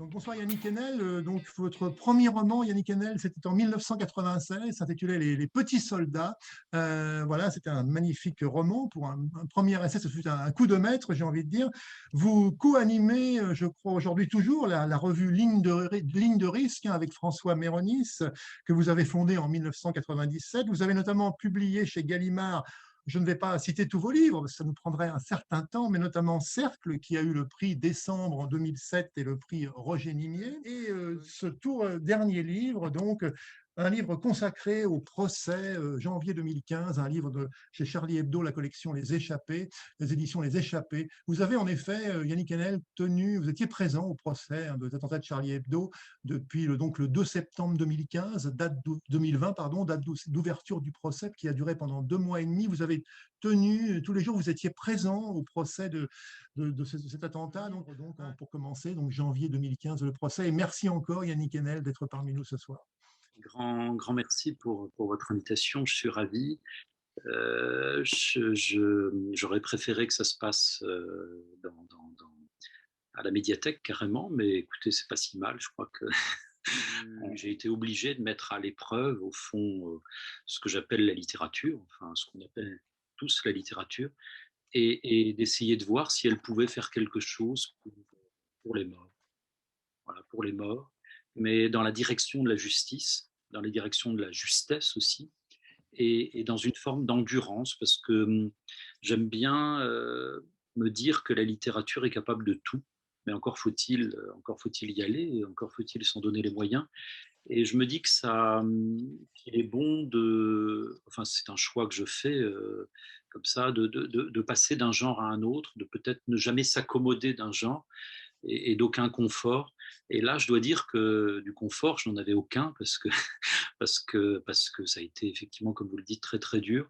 Donc, bonsoir Yannick Enel. Donc, votre premier roman, Yannick Enel, c'était en 1996, s'intitulait Les Petits Soldats. Voilà, c'était un magnifique roman. Pour un premier essai, ce fut un coup de maître, j'ai envie de dire. Vous co-animez, je crois aujourd'hui toujours, la revue Ligne de risque, hein, avec François Méronis, que vous avez fondée en 1997. Vous avez notamment publié chez Gallimard. Je ne vais pas citer tous vos livres, parce que ça nous prendrait un certain temps, mais notamment Cercle, qui a eu le prix Décembre en 2007 et le prix Roger Nimier. Et ce tout dernier livre, donc, un livre consacré au procès, janvier 2015, un livre chez Charlie Hebdo, la collection Les Échappés, les éditions Les Échappés. Vous avez en effet, Yannick Enel, vous étiez présent au procès, hein, de l'attentat de Charlie Hebdo depuis donc le 2 septembre 2015, 2020, pardon, date d'ouverture du procès qui a duré pendant 2 mois et demi. Vous avez tenu tous les jours, vous étiez présent au procès de cet attentat. Donc, pour commencer, donc janvier 2015, le procès. Et merci encore, Yannick Enel, d'être parmi nous ce soir. Grand merci pour votre invitation, je suis ravi. J'aurais préféré que ça se passe à la médiathèque carrément, mais écoutez, c'est pas si mal. Je crois que j'ai été obligé de mettre à l'épreuve, au fond, ce que j'appelle la littérature, enfin ce qu'on appelle tous la littérature, et d'essayer de voir si elle pouvait faire quelque chose pour les morts. Voilà, pour les morts, mais dans la direction de la justice, dans la direction de la justesse aussi, et dans une forme d'endurance, parce que j'aime bien me dire que la littérature est capable de tout, mais encore faut-il y aller, encore faut-il s'en donner les moyens. Et je me dis que qu'il est bon enfin c'est un choix que je fais comme ça, de passer d'un genre à un autre, de peut-être ne jamais s'accommoder d'un genre et d'aucun confort. Et là, je dois dire que du confort, je n'en avais aucun parce que ça a été effectivement, comme vous le dites, très très dur.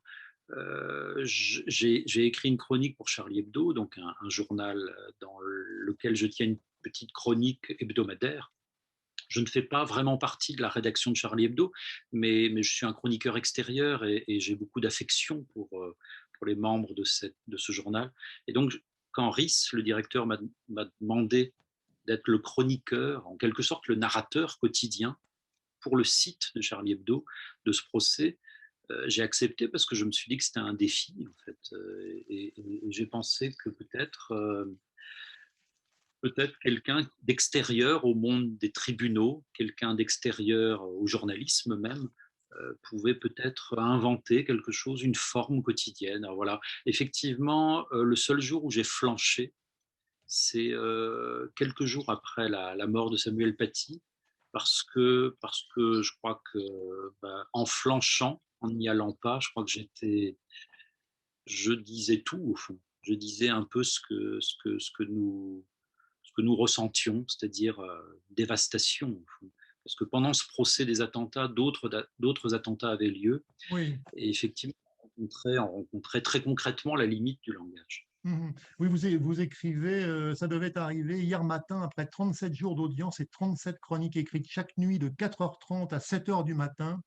J'ai écrit une chronique pour Charlie Hebdo, donc un journal dans lequel je tiens une petite chronique hebdomadaire. Je ne fais pas vraiment partie de la rédaction de Charlie Hebdo, mais je suis un chroniqueur extérieur et j'ai beaucoup d'affection pour les membres de ce journal. Et donc, quand Rhys, le directeur, m'a demandé d'être le chroniqueur, en quelque sorte le narrateur quotidien pour le site de Charlie Hebdo, de ce procès, j'ai accepté parce que je me suis dit que c'était un défi, en fait. Et j'ai pensé que peut-être quelqu'un d'extérieur au monde des tribunaux, quelqu'un d'extérieur au journalisme même, pouvait peut-être inventer quelque chose, une forme quotidienne. Alors voilà, effectivement, le seul jour où j'ai flanché, c'est quelques jours après la mort de Samuel Paty, parce que je crois que en flanchant, en n'y allant pas, je crois que je disais tout au fond. Je disais un peu ce que nous ressentions, c'est-à-dire dévastation au fond. Parce que pendant ce procès des attentats, d'autres attentats avaient lieu, Oui. et effectivement, on rencontrait très concrètement la limite du langage. Oui, vous écrivez, ça devait arriver hier matin, après 37 jours d'audience et 37 chroniques écrites chaque nuit de 4h30 à 7h du matin.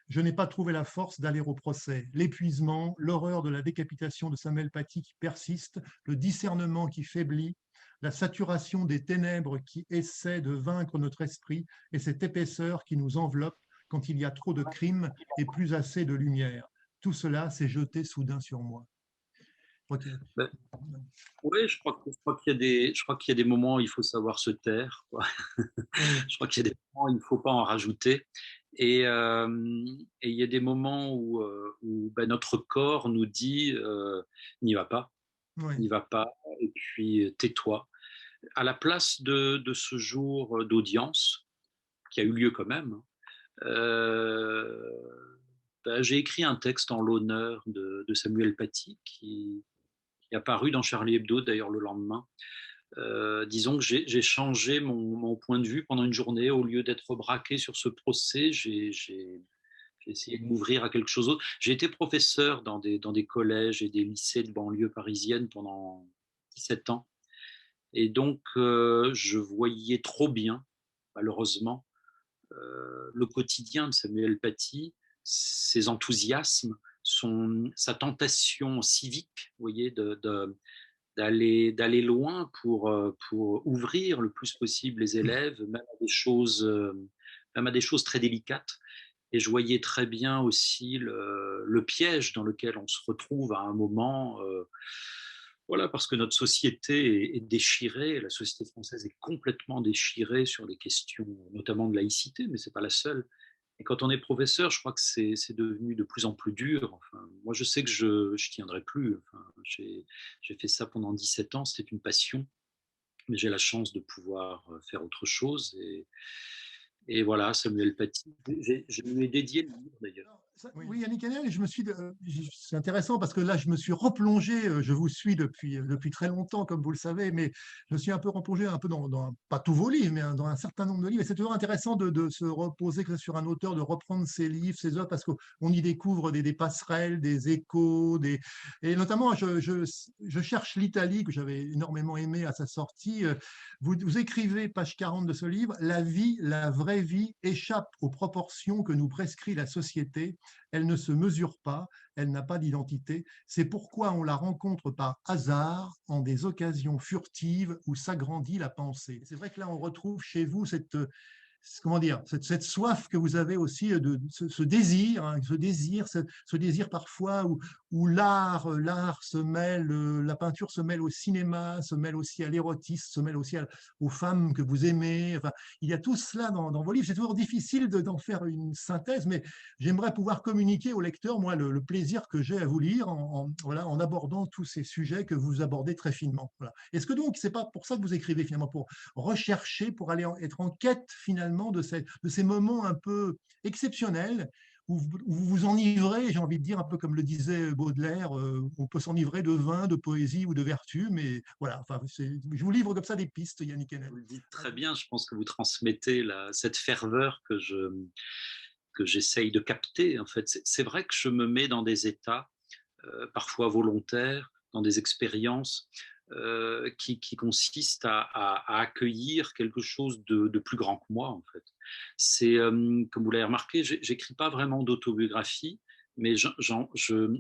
Je n'ai pas trouvé la force d'aller au procès. L'épuisement, l'horreur de la décapitation de Samuel Paty qui persiste, le discernement qui faiblit, la saturation des ténèbres qui essaient de vaincre notre esprit et cette épaisseur qui nous enveloppe quand il y a trop de crimes et plus assez de lumière. Tout cela s'est jeté soudain sur moi. Ok. Ben, oui, je crois qu'il y a des moments où il faut savoir se taire, quoi. Oui. Je crois qu'il y a des moments où il ne faut pas en rajouter. Et, euh, et il y a des moments où notre corps nous dit n'y va pas, Oui. n'y va pas, et puis tais-toi. À la place de ce jour d'audience, qui a eu lieu quand même, j'ai écrit un texte en l'honneur de Samuel Paty, qui est apparu dans Charlie Hebdo d'ailleurs le lendemain. Disons que j'ai changé mon point de vue pendant une journée. Au lieu d'être braqué sur ce procès, j'ai essayé de m'ouvrir à quelque chose d'autre. J'ai été professeur dans des collèges et des lycées de banlieue parisienne pendant 17 ans. Et donc, je voyais trop bien, malheureusement, le quotidien de Samuel Paty, ses enthousiasmes, sa tentation civique, vous voyez, d'aller loin pour ouvrir le plus possible les élèves, même à des choses très délicates. Et je voyais très bien aussi le piège dans lequel on se retrouve à un moment. Voilà, parce que notre société est déchirée, la société française est complètement déchirée sur les questions, notamment de laïcité, mais ce n'est pas la seule. Et quand on est professeur, je crois que c'est devenu de plus en plus dur. Enfin, moi, je sais que je ne tiendrai plus. Enfin, j'ai fait ça pendant 17 ans, c'était une passion, mais j'ai la chance de pouvoir faire autre chose. Et voilà, Samuel Paty, je lui ai dédié le livre d'ailleurs. Oui, Yannick Hanel, c'est intéressant parce que là, je me suis replongé, je vous suis depuis très longtemps, comme vous le savez, mais je me suis un peu replongé un peu pas tous vos livres, mais dans un certain nombre de livres. Et c'est toujours intéressant de se reposer sur un auteur, de reprendre ses livres, ses œuvres, parce qu'on y découvre des passerelles, des échos, et notamment, je cherche l'Italie, que j'avais énormément aimé à sa sortie. Vous écrivez, page 40 de ce livre, la vie, la vraie vie échappe aux proportions que nous prescrit la société. Elle ne se mesure pas, elle n'a pas d'identité. C'est pourquoi on la rencontre par hasard, en des occasions furtives où s'agrandit la pensée. C'est vrai que là, on retrouve chez vous comment dire, cette soif que vous avez aussi ce désir, hein, ce désir parfois où l'art se mêle, la peinture se mêle au cinéma, se mêle aussi à l'érotisme, se mêle aussi aux femmes que vous aimez. Enfin, il y a tout cela dans vos livres. C'est toujours difficile d'en faire une synthèse, mais j'aimerais pouvoir communiquer au lecteur, moi, le plaisir que j'ai à vous lire voilà, en abordant tous ces sujets que vous abordez très finement. Voilà. Est-ce que donc, c'est pas pour ça que vous écrivez finalement, pour rechercher, pour être en quête finalement de ces moments un peu exceptionnels où vous vous enivrez, j'ai envie de dire, un peu comme le disait Baudelaire, on peut s'enivrer de vin, de poésie ou de vertu, mais voilà, enfin, je vous livre comme ça des pistes, Yannick Enel. Vous le dites très bien, je pense que vous transmettez cette ferveur que j'essaye de capter. En fait, c'est vrai que je me mets dans des états parfois volontaires, dans des expériences qui consistent à accueillir quelque chose de plus grand que moi, en fait. C'est, comme vous l'avez remarqué, j'écris pas vraiment d'autobiographie, mais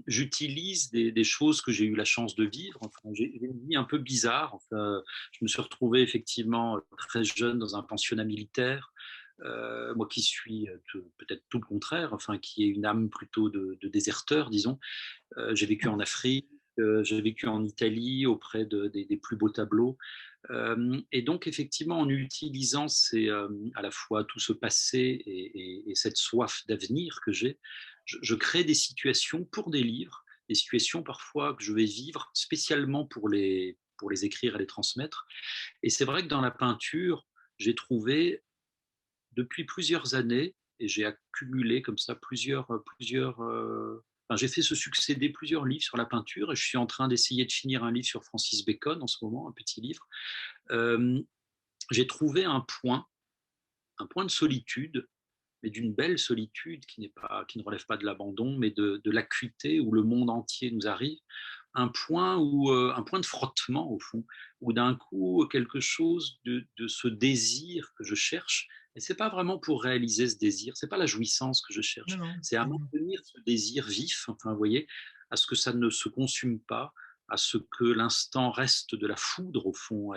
j'utilise des choses que j'ai eu la chance de vivre. Enfin, j'ai une vie un peu bizarre. Enfin, je me suis retrouvé effectivement très jeune dans un pensionnat militaire. Moi qui suis peut-être tout le contraire, enfin qui ai une âme plutôt de déserteur, disons. J'ai vécu en Afrique, j'ai vécu en Italie auprès des plus beaux tableaux. Et donc, effectivement, en utilisant à la fois tout ce passé et cette soif d'avenir que j'ai, je crée des situations pour des livres, des situations parfois que je vais vivre spécialement pour les écrire et les transmettre. Et c'est vrai que dans la peinture, j'ai trouvé depuis plusieurs années, et j'ai accumulé comme ça enfin, j'ai fait se succéder plusieurs livres sur la peinture et je suis en train d'essayer de finir un livre sur Francis Bacon en ce moment, un petit livre. Euh, j'ai trouvé un point de solitude, mais d'une belle solitude qui ne relève pas de l'abandon, mais de l'acuité où le monde entier nous arrive. Un point de frottement au fond, où d'un coup quelque chose de ce désir que je cherche, et c'est pas vraiment pour réaliser ce désir, c'est pas la jouissance que je Non, cherche, non. c'est à maintenir ce désir vif, enfin vous voyez, à ce que ça ne se consume pas, à ce que l'instant reste de la foudre au fond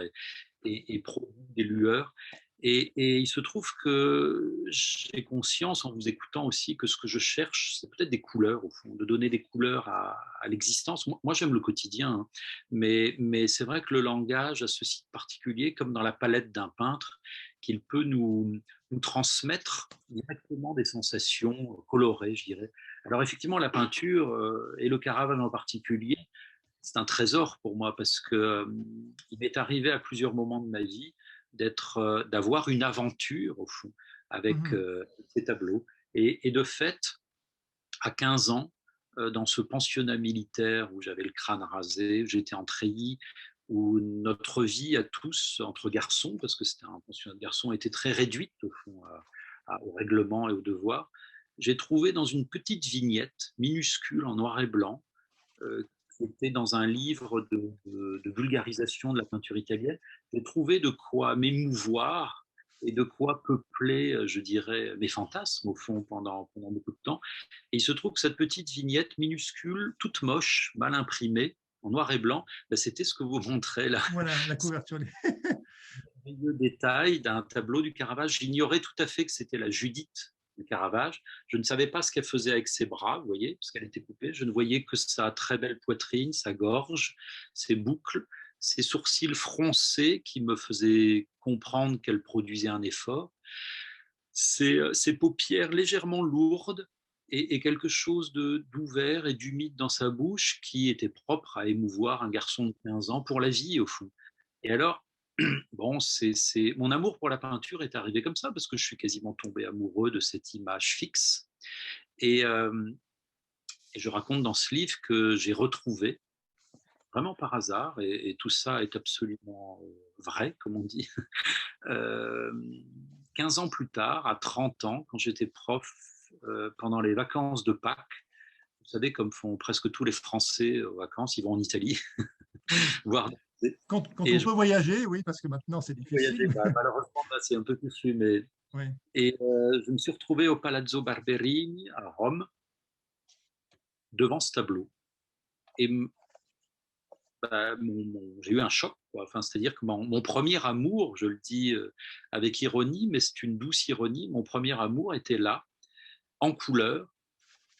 et produit des lueurs. Et il se trouve que j'ai conscience en vous écoutant aussi que ce que je cherche, c'est peut-être des couleurs au fond, de donner des couleurs à l'existence. Moi j'aime le quotidien, hein, mais c'est vrai que le langage a ceci de particulier, comme dans la palette d'un peintre, qu'il peut nous transmettre directement des sensations colorées, je dirais. Alors effectivement, la peinture et le Caravane en particulier, c'est un trésor pour moi parce que il m'est arrivé à plusieurs moments de ma vie d'avoir une aventure au fond avec ces tableaux. Et de fait, à 15 ans, dans ce pensionnat militaire où j'avais le crâne rasé, j'étais en treillis, où notre vie à tous, entre garçons, parce que c'était un pensionnat de garçons, était très réduite au fond au règlement et aux devoirs, j'ai trouvé dans une petite vignette minuscule en noir et blanc qui était dans un livre de vulgarisation de la peinture italienne, j'ai trouvé de quoi m'émouvoir et de quoi peupler, je dirais, mes fantasmes, au fond, pendant beaucoup de temps. Et il se trouve que cette petite vignette minuscule, toute moche, mal imprimée, en noir et blanc, ben, c'était ce que vous montrez là. Voilà, la couverture. Le détail d'un tableau du Caravage. J'ignorais tout à fait que c'était la Judith du Caravage. Je ne savais pas ce qu'elle faisait avec ses bras, vous voyez, parce qu'elle était coupée. Je ne voyais que sa très belle poitrine, sa gorge, ses boucles, ses sourcils froncés qui me faisaient comprendre qu'elle produisait un effort, ses paupières légèrement lourdes et quelque chose d'ouvert et d'humide dans sa bouche qui était propre à émouvoir un garçon de 15 ans pour la vie, au fond. Et alors, bon, mon amour pour la peinture est arrivé comme ça, parce que je suis quasiment tombé amoureux de cette image fixe. Et, et je raconte dans ce livre que j'ai retrouvé, vraiment par hasard, et tout ça est absolument vrai, comme on dit, euh, 15 ans plus tard, à 30 ans, quand j'étais prof, pendant les vacances de Pâques, vous savez, comme font presque tous les Français aux vacances, ils vont en Italie, Oui, voir. quand Et on je peut voyager, oui, parce que maintenant c'est voyageais, difficile. bah, malheureusement, là, c'est un peu touché, mais Oui. et je me suis retrouvé au Palazzo Barberini à Rome, devant ce tableau. Et bah, j'ai eu un choc, quoi. Enfin, c'est-à-dire que mon premier amour, je le dis avec ironie, mais c'est une douce ironie, mon premier amour était là, en couleur.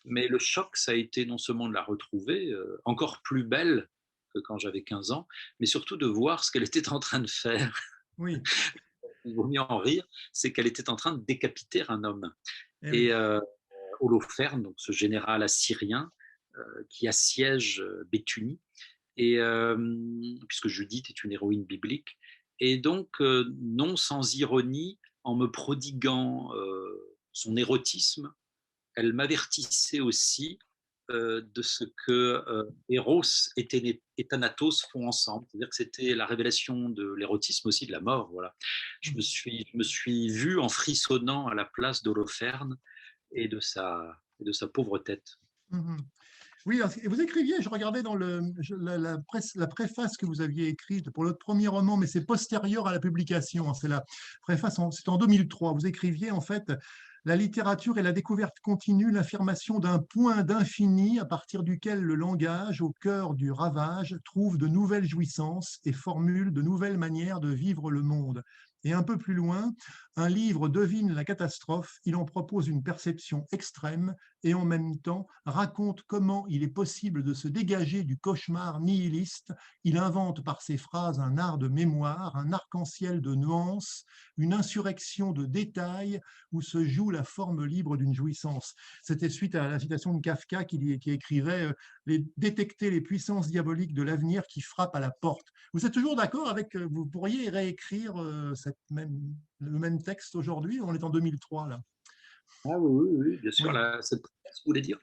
Mais le choc, ça a été non seulement de la retrouver, encore plus belle que quand j'avais 15 ans, mais surtout de voir ce qu'elle était en train de faire. Oui, Il vaut mieux en rire, c'est qu'elle était en train de décapiter un homme. eh Et oui. Holoferne, donc ce général assyrien qui assiège Béthulie, et, puisque Judith est une héroïne biblique. Et donc, non sans ironie, en me prodiguant son érotisme, elle m'avertissait aussi de ce que Eros et Thanatos font ensemble. C'est-à-dire que c'était la révélation de l'érotisme aussi de la mort. Voilà. Je me suis vu en frissonnant à la place d'Holoferne et de sa pauvre tête. Mhm. Oui, et vous écriviez, je regardais dans la préface que vous aviez écrite pour votre premier roman, mais c'est postérieur à la publication. Hein, c'est la préface, c'est en 2003. Vous écriviez en fait, la littérature est la découverte continue, l'affirmation d'un point d'infini à partir duquel le langage, au cœur du ravage, trouve de nouvelles jouissances et formule de nouvelles manières de vivre le monde. Et un peu plus loin, un livre devine la catastrophe, il en propose une perception extrême et en même temps raconte comment il est possible de se dégager du cauchemar nihiliste. Il invente par ses phrases un art de mémoire, un arc-en-ciel de nuances, une insurrection de détails où se joue la forme libre d'une jouissance. C'était suite à la citation de Kafka qui écrivait détecter les puissances diaboliques de l'avenir qui frappent à la porte. Vous êtes toujours d'accord avec, vous pourriez réécrire le même texte aujourd'hui, on est en 2003 là. Ah oui, oui, oui, bien sûr, Oui, cette vous voulez dire.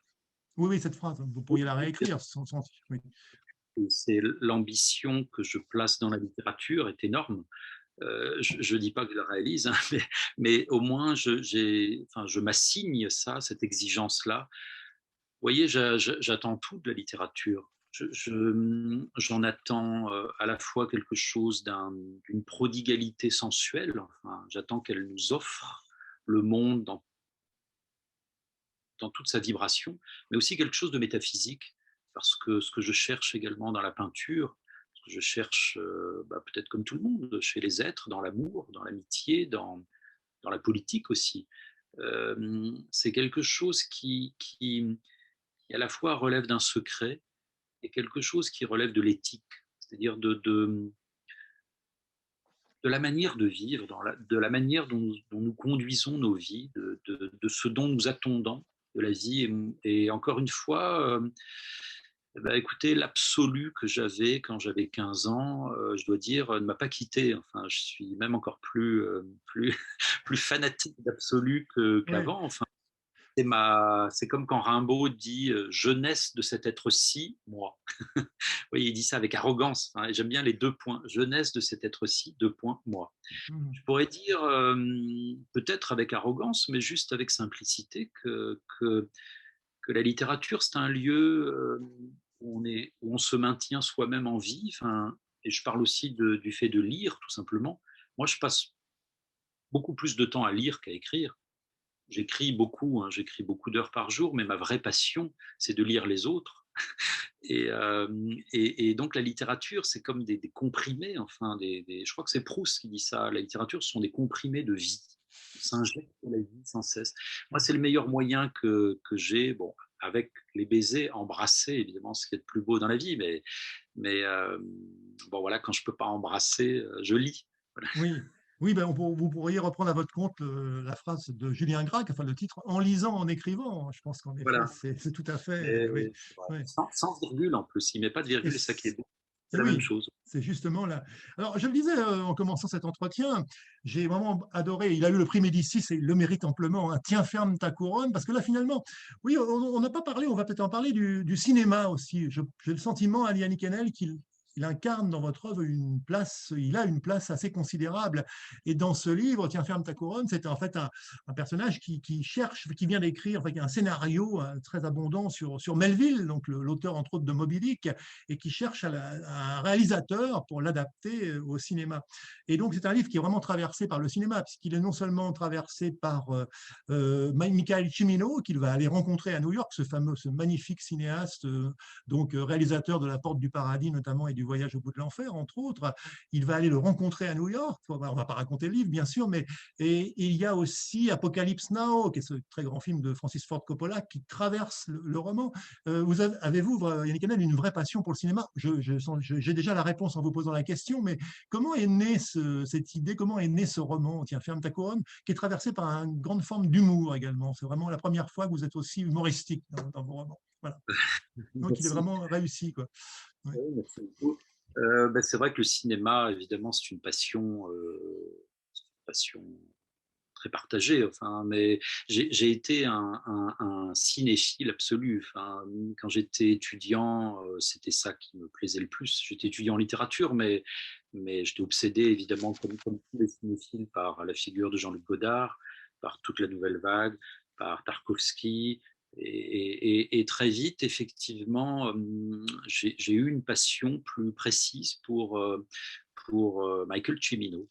oui, oui, cette phrase, vous pourriez la réécrire. Oui. C'est l'ambition que je place dans la littérature est énorme. Je ne dis pas que je la réalise, hein, mais au moins je m'assigne ça, cette exigence-là. Vous voyez, j'attends tout de la littérature. J'en attends à la fois quelque chose d'une prodigalité sensuelle. Enfin, j'attends qu'elle nous offre le monde dans toute sa vibration, mais aussi quelque chose de métaphysique, parce que ce que je cherche également dans la peinture, ce que je cherche bah, peut-être comme tout le monde, chez les êtres, dans l'amour, dans l'amitié, dans la politique aussi, c'est quelque chose qui à la fois relève d'un secret et quelque chose qui relève de l'éthique, c'est-à-dire de la manière de vivre, de la manière dont nous conduisons nos vies, de ce dont nous attendons de la vie. Et encore une fois, bah, écoutez, l'absolu que j'avais quand j'avais 15 ans, je dois dire, ne m'a pas quitté. Enfin, je suis même encore plus fanatique d'absolu Oui. qu'avant. Enfin, c'est comme quand Rimbaud dit jeunesse de cet être-ci, moi. Oui, il dit ça avec arrogance. Hein, et j'aime bien les deux points. Jeunesse de cet être-ci, deux points, moi. Mhm. Je pourrais dire, peut-être avec arrogance, mais juste avec simplicité, que la littérature, c'est un lieu où on se maintient soi-même en vie. Enfin, et je parle aussi du fait de lire, tout simplement. Moi, je passe beaucoup plus de temps à lire qu'à écrire. J'écris beaucoup, hein, j'écris beaucoup d'heures par jour, mais ma vraie passion, c'est de lire les autres. Et donc la littérature, c'est comme des comprimés, enfin, je crois que c'est Proust qui dit ça, la littérature, ce sont des comprimés de vie. On s'injecte la vie sans cesse. Moi, c'est le meilleur moyen que j'ai, bon, avec les baisers, embrasser, évidemment, ce qui est le plus beau dans la vie, mais bon, voilà, quand je ne peux pas embrasser, je lis. Voilà. Oui, oui, ben, vous pourriez reprendre à votre compte la phrase de Julien Gracq, enfin le titre, en lisant, en écrivant. Je pense qu'en effet, Voilà. c'est tout à fait, Et, oui, ouais, oui. sans virgule en plus, il ne met pas de Et, virgule, et ça qui est beau, c'est et la même oui, chose. c'est justement là. Alors, je le disais en commençant cet entretien, j'ai vraiment adoré. Il a eu le prix Médicis et il le mérite amplement. Hein. Tiens, ferme ta couronne, parce que là, finalement, oui, on n'a pas parlé, on va peut-être en parler du cinéma aussi. J'ai le sentiment, à Yannick Enel, qu'il il incarne dans votre œuvre une place, il a une place assez considérable. Et dans ce livre, Tiens, ferme ta couronne, c'est en fait un personnage qui cherche, qui vient d'écrire, enfin, qui a un scénario très abondant sur Melville, donc l'auteur entre autres de Moby Dick, et qui cherche un réalisateur pour l'adapter au cinéma. Et donc, c'est un livre qui est vraiment traversé par le cinéma, puisqu'il est non seulement traversé par Michael Cimino, qu'il va aller rencontrer à New York, ce magnifique cinéaste, donc réalisateur de La Porte du Paradis notamment et du Voyage au bout de l'enfer, entre autres. Il va aller le rencontrer à New York. On ne va pas raconter le livre, bien sûr, mais et il y a aussi Apocalypse Now, qui est ce très grand film de Francis Ford Coppola, qui traverse le roman. Avez-vous, Yannick Hanel, une vraie passion pour le cinéma? J'ai déjà la réponse en vous posant la question, mais comment est née cette idée, comment est né ce roman, Tiens, ferme ta couronne, qui est traversé par une grande forme d'humour également? C'est vraiment la première fois que vous êtes aussi humoristique dans vos romans. Voilà. Donc, il est Merci. vraiment réussi, quoi. Ouais. Oui, merci beaucoup. Ben, c'est vrai que le cinéma, évidemment, c'est une passion très partagée. Enfin, mais j'ai été un cinéphile absolu. Enfin, quand j'étais étudiant, c'était ça qui me plaisait le plus. J'étais étudiant en littérature, mais j'étais obsédé, évidemment, comme tous les cinéphiles, par la figure de Jean-Luc Godard, par toute la nouvelle vague, par Tarkovsky. Et très vite, effectivement, j'ai eu une passion plus précise pour Michael Cimino.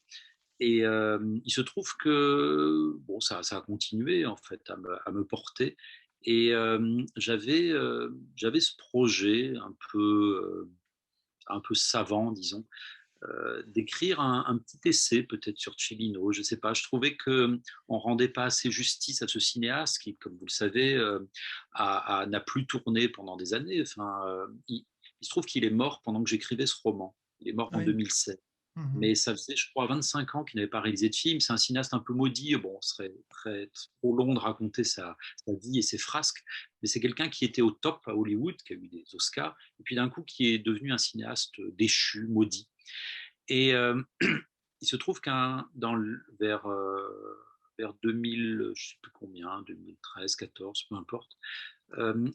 Et il se trouve que bon, ça a continué en fait à me porter. Et j'avais ce projet un peu savant, disons, d'écrire un petit essai peut-être sur Cimino. Je ne sais pas, je trouvais qu'on ne rendait pas assez justice à ce cinéaste qui, comme vous le savez, n'a plus tourné pendant des années. Enfin, il se trouve qu'il est mort pendant que j'écrivais ce roman. Il est mort en Oui. 2007. Mhm. Mais ça faisait, je crois, 25 ans qu'il n'avait pas réalisé de film. C'est un cinéaste un peu maudit. Bon, ce serait trop long de raconter sa vie et ses frasques. Mais c'est quelqu'un qui était au top à Hollywood, qui a eu des Oscars, et puis d'un coup qui est devenu un cinéaste déchu, maudit. Et il se trouve vers 2000, je ne sais plus combien, 2013, 14, peu importe,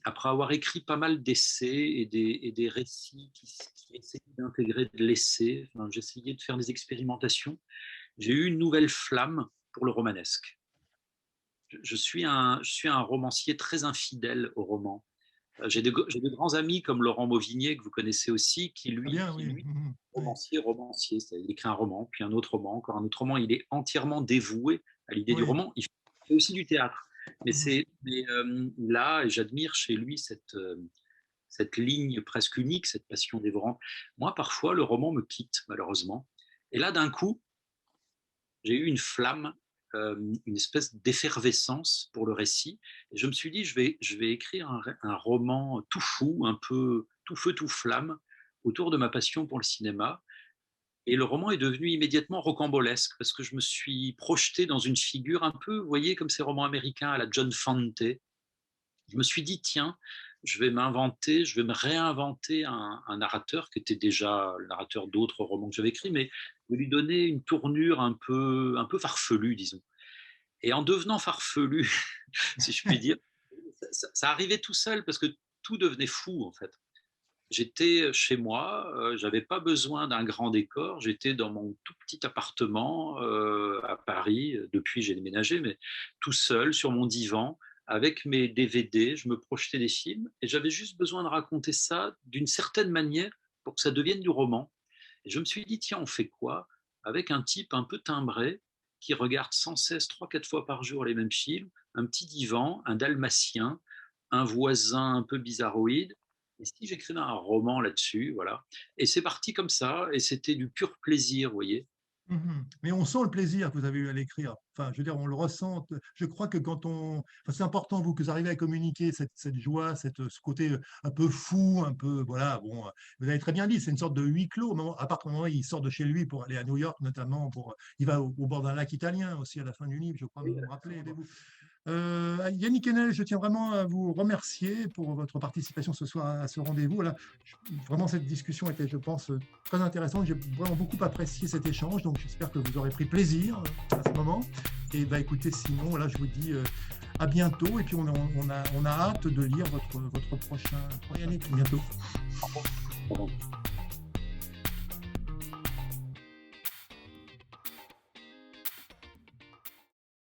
après avoir écrit pas mal d'essais et des récits qui essayaient d'intégrer de l'essai, enfin, j'essayais de faire des expérimentations, j'ai eu une nouvelle flamme pour le romanesque. Je suis un romancier très infidèle au roman. J'ai de grands amis comme Laurent Mauvigné, que vous connaissez aussi, qui Très lui, bien, qui oui. lui Mhm. Oui. romancier, c'est-à-dire il écrit un roman, puis un autre roman, encore un autre roman. Il est entièrement dévoué à l'idée du Oui. roman. Il fait aussi du théâtre. Mais, Mhm. là, et j'admire chez lui cette ligne presque unique, cette passion dévorante. Moi, parfois, le roman me quitte, malheureusement. Et là, d'un coup, j'ai eu une flamme, une espèce d'effervescence pour le récit. Et je me suis dit, je vais écrire un roman tout fou, un peu tout feu, tout flamme, autour de ma passion pour le cinéma. Et le roman est devenu immédiatement rocambolesque parce que je me suis projeté dans une figure un peu, vous voyez, comme ces romans américains à la John Fante. Je me suis dit, tiens, je vais me réinventer un narrateur qui était déjà le narrateur d'autres romans que j'avais écrits, mais de lui donner une tournure un peu farfelue, disons. Et en devenant farfelu, si je puis dire, ça arrivait tout seul parce que tout devenait fou, en fait. J'étais chez moi, j'avais pas besoin d'un grand décor, j'étais dans mon tout petit appartement à Paris, depuis j'ai déménagé, mais tout seul sur mon divan, avec mes DVD, je me projetais des films et j'avais juste besoin de raconter ça d'une certaine manière pour que ça devienne du roman. Et je me suis dit, tiens, on fait quoi avec un type un peu timbré qui regarde sans cesse 3, 4 fois par jour les mêmes films, un petit divan, un dalmatien, un voisin un peu bizarroïde, Et si j'écrivais un roman là-dessus, voilà. Et c'est parti comme ça, et c'était du pur plaisir, vous voyez. Mais on sent le plaisir que vous avez eu à l'écrire. Enfin, je veux dire, on le ressent. Je crois que quand on, enfin, c'est important, vous, que vous arrivez à communiquer cette joie, ce côté un peu fou, un peu, voilà, bon, vous avez très bien dit, c'est une sorte de huis clos, à partir du moment où il sort de chez lui pour aller à New York, notamment, il va au bord d'un lac italien aussi à la fin du livre, je crois, vous me rappelez. Yannick Enel, je tiens vraiment à vous remercier pour votre participation ce soir à ce rendez-vous. Voilà, vraiment, cette discussion était, je pense, très intéressante. J'ai vraiment beaucoup apprécié cet échange, donc j'espère que vous aurez pris plaisir à ce moment. Et bah, écoutez, sinon, voilà, je vous dis à bientôt. Et puis, on a hâte de lire votre prochain Yannick. À bientôt. Au revoir.